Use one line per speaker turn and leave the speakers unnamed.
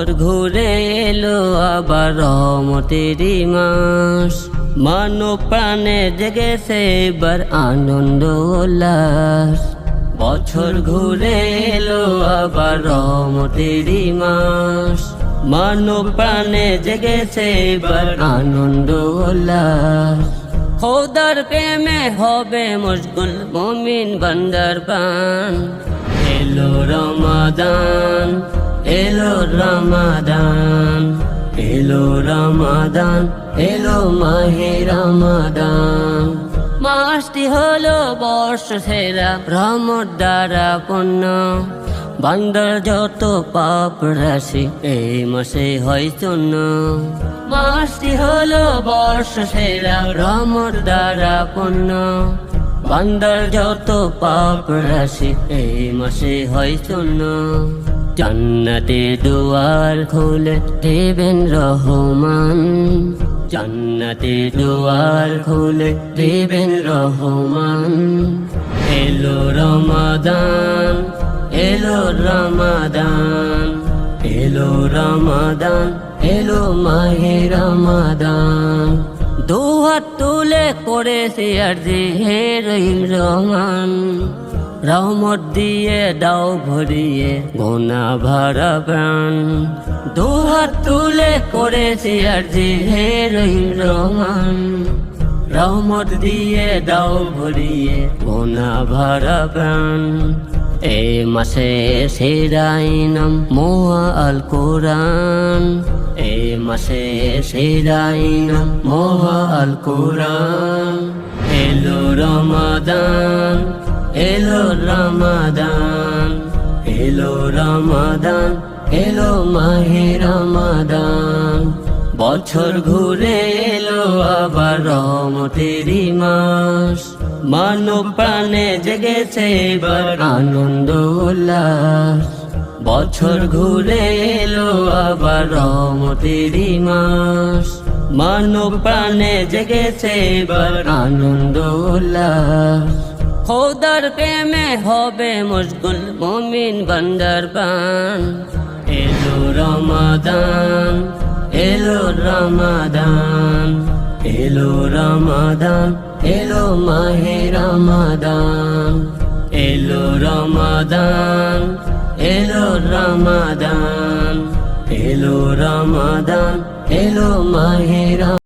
বছর ঘুরে এলো আবার রহমতেরই মাস, মানব প্রাণে জেগেছে এবার আনন্দ উল্লাস। বছর ঘুরে এলো আবার রহমতেরই মাস, মানব প্রাণে জেগেছে এবার আনন্দ উল্লাস। খোদার প্রেমে হবে মশগুল মুমিন বান্দার প্রাণ। এলো রমাদান, এলো রমাদান, এলো রমাদান, এলো মাহে রমাদান। মাসটি হলো বর্ষ সেরা রহমত দ্বারা পূর্ণ, বান্দার যত পাপ রাশি এই মাসে হয় শূন্য। মাসটি হলো বর্ষ সেরা রহমত দ্বারা পূর্ণ, বান্দার যত পাপ রাশি এই মাসে হয় শূন্য। জান্নাতে দুয়ার খুলে দেবেন রহমান, জান্নাতে দুয়ার খুলে দেবেন রহমান। এলো রমাদান, এলো রমাদান, এলো রমাদান, এলো মাহে রমাদান। দুহাত তুলে করেছে আরজি হে রহিম রহমান, রহমত দিয়ে দাও ভরিয়ে গোনা ভরা প্রাণ। দুহাত তুলে করেছে আরজি হে রহিম রহমান, রহমত দিয়ে দাও ভরিয়ে গোনা ভরা প্রাণ। এই মাসে সেরা ইনাম মোয়া আল কোরআন, এই মাসে সেরা ইনাম মোয়া আল কোরআন। এলো রমাদান, এলো রমাদান, এলো রমাদান, এলো মাহে রমাদান। বছর ঘুরে এলো আবার রহমতেরই মাস, মানব প্রাণে জেগেছে এবার আনন্দ উল্লাস। বছর ঘুরে এলো আবার রহমতেরই মাস, মানব প্রাণে জেগেছে এবার আনন্দ উল্লাস। খোদার প্রেমে হবে মশগুল মুমিন বান্দার প্রাণ। এলো রমাদান, এলো রমাদান, এলো রমাদান, এলো মাহে রমাদান। এলো রমাদান, এলো রমাদান, এলো রমাদান, এলো মাহে রমাদান।